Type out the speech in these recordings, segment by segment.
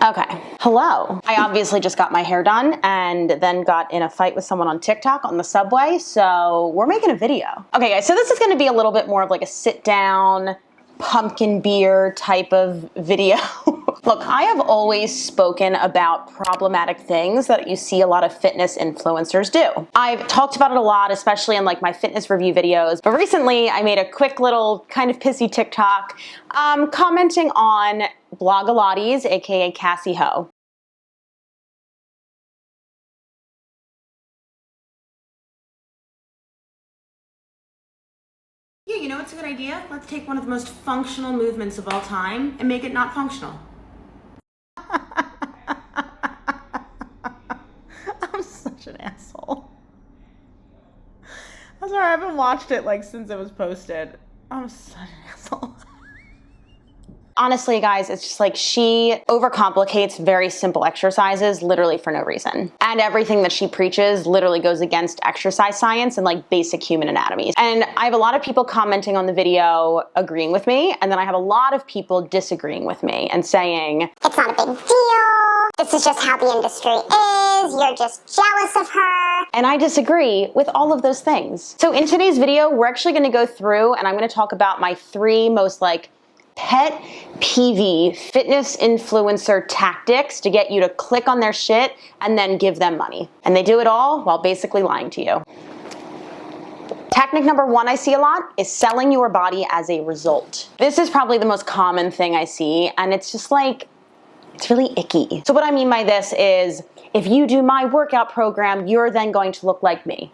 Okay, hello. I obviously just got my hair done and then got in a fight with someone on TikTok on the subway, so we're making a video. Okay guys, so this is gonna be a little bit more of like a sit down, pumpkin beer type of video. Look, I have always spoken about problematic things that you see a lot of fitness influencers do. I've talked about it a lot, especially in like my fitness review videos, but recently I made a quick little kind of pissy TikTok commenting on Blogilates, aka Cassie Ho. Yeah, you know what's a good idea? Let's take one of the most functional movements of all time and make it not functional. I'm such an asshole. I'm sorry, I haven't watched it like since it was posted. I'm such an asshole. Honestly, guys, it's just like she overcomplicates very simple exercises literally for no reason. And everything that she preaches literally goes against exercise science and like basic human anatomy. And I have a lot of people commenting on the video agreeing with me, and then I have a lot of people disagreeing with me and saying, it's not a big deal. This is just how the industry is. You're just jealous of her. And I disagree with all of those things. So in today's video, we're actually gonna go through and I'm gonna talk about my 3 most like pet PV fitness influencer tactics to get you to click on their shit and then give them money. And they do it all while basically lying to you. Tactic number 1 I see a lot is selling your body as a result. This is probably the most common thing I see, and it's just like, it's really icky. So what I mean by this is, if you do my workout program, you're then going to look like me.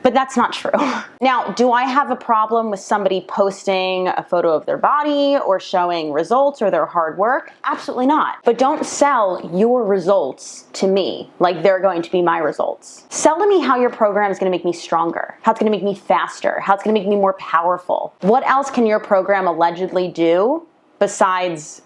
But that's not true. Now, do I have a problem with somebody posting a photo of their body or showing results or their hard work? Absolutely not. But don't sell your results to me like they're going to be my results. Sell to me how your program is gonna make me stronger, how it's gonna make me faster, how it's gonna make me more powerful. What else can your program allegedly do besides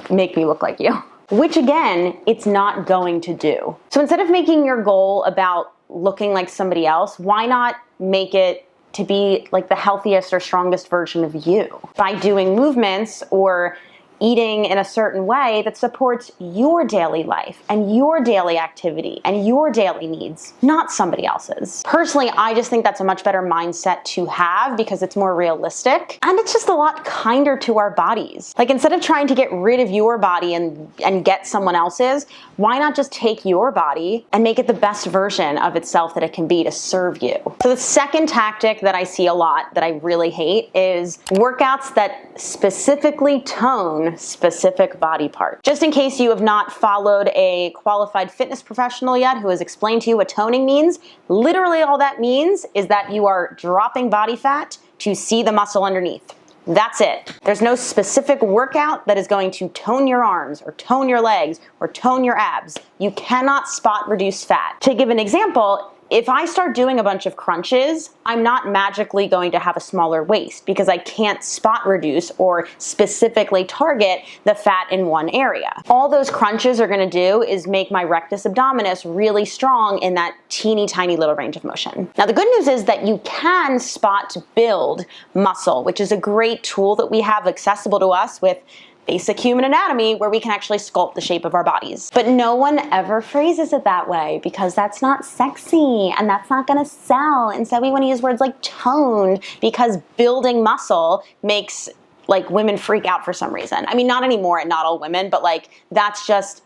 make me look like you? Which again, it's not going to do. So instead of making your goal about looking like somebody else, why not make it to be like the healthiest or strongest version of you by doing movements or eating in a certain way that supports your daily life and your daily activity and your daily needs, not somebody else's. Personally, I just think that's a much better mindset to have because it's more realistic and it's just a lot kinder to our bodies. Like instead of trying to get rid of your body and get someone else's, why not just take your body and make it the best version of itself that it can be to serve you? So the second tactic that I see a lot that I really hate is workouts that specifically tone specific body part. Just in case you have not followed a qualified fitness professional yet who has explained to you what toning means, literally all that means is that you are dropping body fat to see the muscle underneath. That's it. There's no specific workout that is going to tone your arms or tone your legs or tone your abs. You cannot spot reduce fat. To give an example, if I start doing a bunch of crunches, I'm not magically going to have a smaller waist because I can't spot reduce or specifically target the fat in one area. All those crunches are gonna do is make my rectus abdominis really strong in that teeny tiny little range of motion. Now the good news is that you can spot build muscle, which is a great tool that we have accessible to us with basic human anatomy where we can actually sculpt the shape of our bodies. But no one ever phrases it that way because that's not sexy and that's not gonna sell. Instead we wanna use words like toned because building muscle makes like women freak out for some reason. I mean, not anymore and not all women, but like that's just,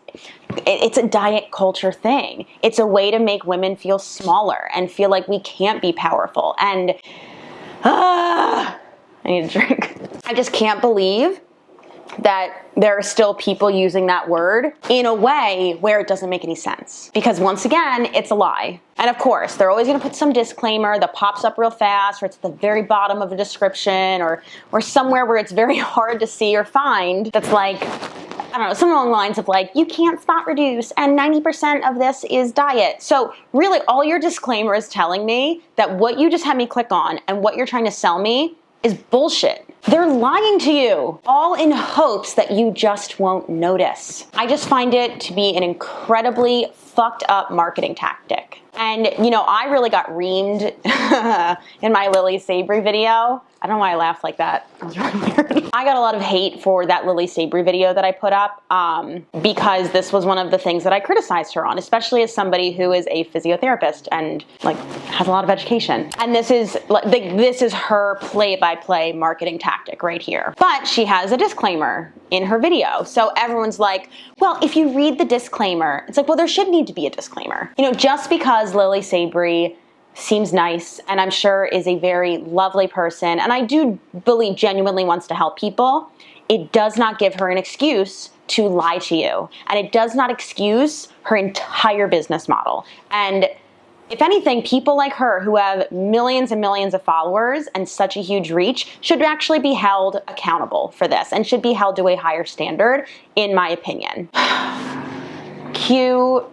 it's a diet culture thing. It's a way to make women feel smaller and feel like we can't be powerful. And I need a drink. I just can't believe that there are still people using that word in a way where it doesn't make any sense. Because once again, it's a lie. And of course, they're always gonna put some disclaimer that pops up real fast, or it's at the very bottom of a description, or somewhere where it's very hard to see or find that's like, I don't know, something along the lines of like, you can't spot reduce and 90% of this is diet. So really all your disclaimer is telling me that what you just had me click on and what you're trying to sell me is bullshit. They're lying to you, all in hopes that you just won't notice. I just find it to be an incredibly fucked up marketing tactic. And, you know, I really got reamed in my Lily Sabry video. I don't know why I laughed like that. That was really weird. I got a lot of hate for that Lily Sabry video that I put up because this was one of the things that I criticized her on, especially as somebody who is a physiotherapist and like has a lot of education. And this is her play-by-play marketing tactic right here. But she has a disclaimer in her video. So everyone's like, well, if you read the disclaimer, it's like, well, there should need to be a disclaimer. You know, just because Lily Sabry seems nice and I'm sure is a very lovely person, and I do believe genuinely wants to help people, it does not give her an excuse to lie to you. And it does not excuse her entire business model. And if anything, people like her who have millions and millions of followers and such a huge reach should actually be held accountable for this and should be held to a higher standard, in my opinion. Cue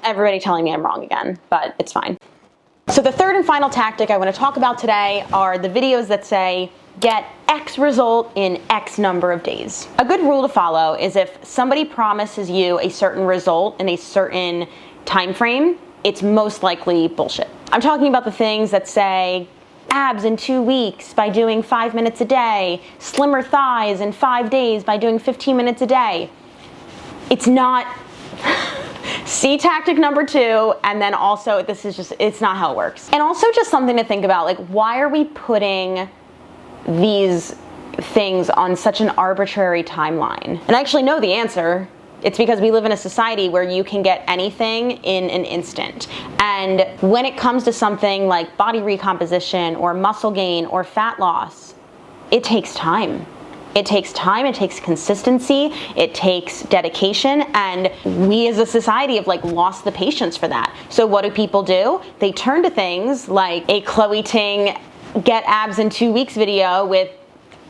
everybody telling me I'm wrong again, but it's fine. So the third and final tactic I want to talk about today are the videos that say, get X result in X number of days. A good rule to follow is if somebody promises you a certain result in a certain time frame, it's most likely bullshit. I'm talking about the things that say, abs in 2 weeks by doing 5 minutes a day, slimmer thighs in 5 days by doing 15 minutes a day. It's not. See tactic number 2, and then also it's not how it works. And also just something to think about, like, why are we putting these things on such an arbitrary timeline? And I actually know the answer. It's because we live in a society where you can get anything in an instant. And when it comes to something like body recomposition or muscle gain or fat loss, it takes time. It takes time, it takes consistency, it takes dedication, and we as a society have like lost the patience for that. So what do? They turn to things like a Chloe Ting get abs in 2 weeks video with,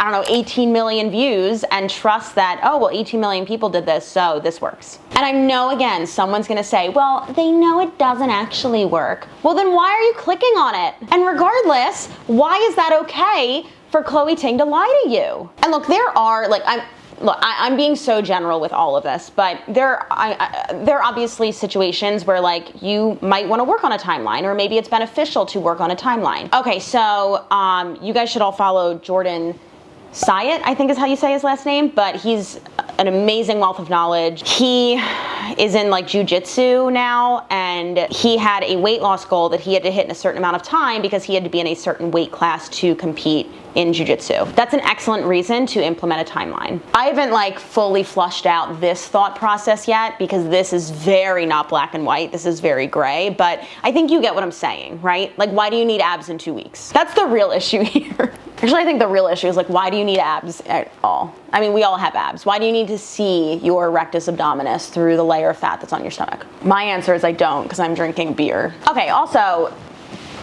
I don't know, 18 million views and trust that, oh, well, 18 million people did this, so this works. And I know, again, someone's gonna say, well, they know it doesn't actually work. Well, then why are you clicking on it? And regardless, why is that okay for Chloe Ting to lie to you? And look, there are, like, I'm being so general with all of this, but there are obviously situations where, like, you might want to work on a timeline, or maybe it's beneficial to work on a timeline. Okay, so you guys should all follow Jordan Syatt, I think is how you say his last name, but he's an amazing wealth of knowledge. He is in like jujitsu now, and he had a weight loss goal that he had to hit in a certain amount of time because he had to be in a certain weight class to compete in jujitsu. That's an excellent reason to implement a timeline. I haven't like fully flushed out this thought process yet because this is very not black and white. This is very gray, but I think you get what I'm saying, right? Like, why do you need abs in 2 weeks? That's the real issue here. Actually, I think the real issue is like, why do you need abs at all? I mean, we all have abs. Why do you need to see your rectus abdominis through the layer of fat that's on your stomach? My answer is I don't, because I'm drinking beer. Okay, also,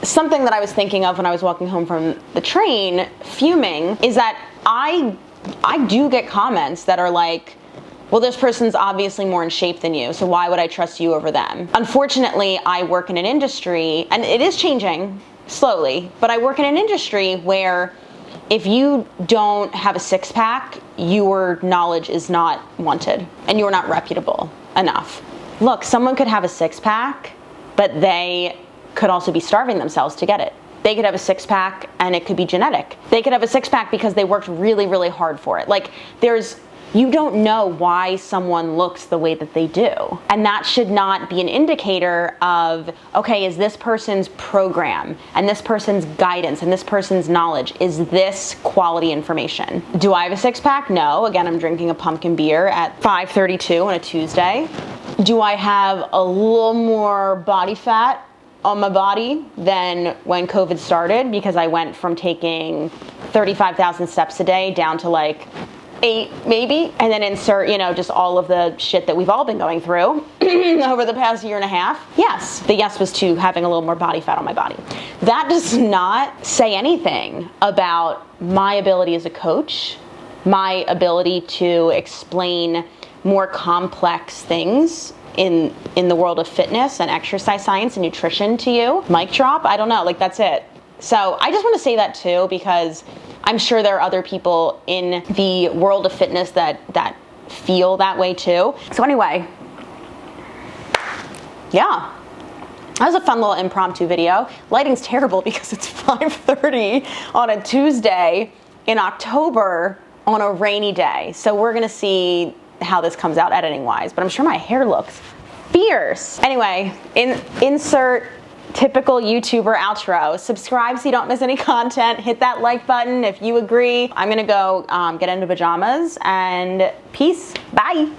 something that I was thinking of when I was walking home from the train, fuming, is that I do get comments that are like, well, this person's obviously more in shape than you, so why would I trust you over them? Unfortunately, I work in an industry, and it is changing slowly, but I work in an industry where if you don't have a six-pack, your knowledge is not wanted, and you're not reputable enough. Look, someone could have a six-pack, but they could also be starving themselves to get it. They could have a six-pack and it could be genetic. They could have a six-pack because they worked really, really hard for it. Like, you don't know why someone looks the way that they do. And that should not be an indicator of, okay, is this person's program and this person's guidance and this person's knowledge, is this quality information? Do I have a six-pack? No. Again, I'm drinking a pumpkin beer at 5:32 on a Tuesday. Do I have a little more body fat on my body than when COVID started, because I went from taking 35,000 steps a day down to like 8 maybe, and then insert, just all of the shit that we've all been going through over the past year and a half. Yes, the yes was to having a little more body fat on my body. That does not say anything about my ability as a coach, my ability to explain more complex things in the world of fitness and exercise science and nutrition to you. Mic drop? I don't know, like, that's it. So I just want to say that too, because I'm sure there are other people in the world of fitness that feel that way too. So anyway, yeah. That was a fun little impromptu video. Lighting's terrible because it's 5:30 on a Tuesday in October on a rainy day. So we're gonna see how this comes out editing wise, but I'm sure my hair looks fierce. Anyway, insert typical YouTuber outro. Subscribe so you don't miss any content. Hit that like button if you agree. I'm gonna go get into pajamas, and peace. Bye.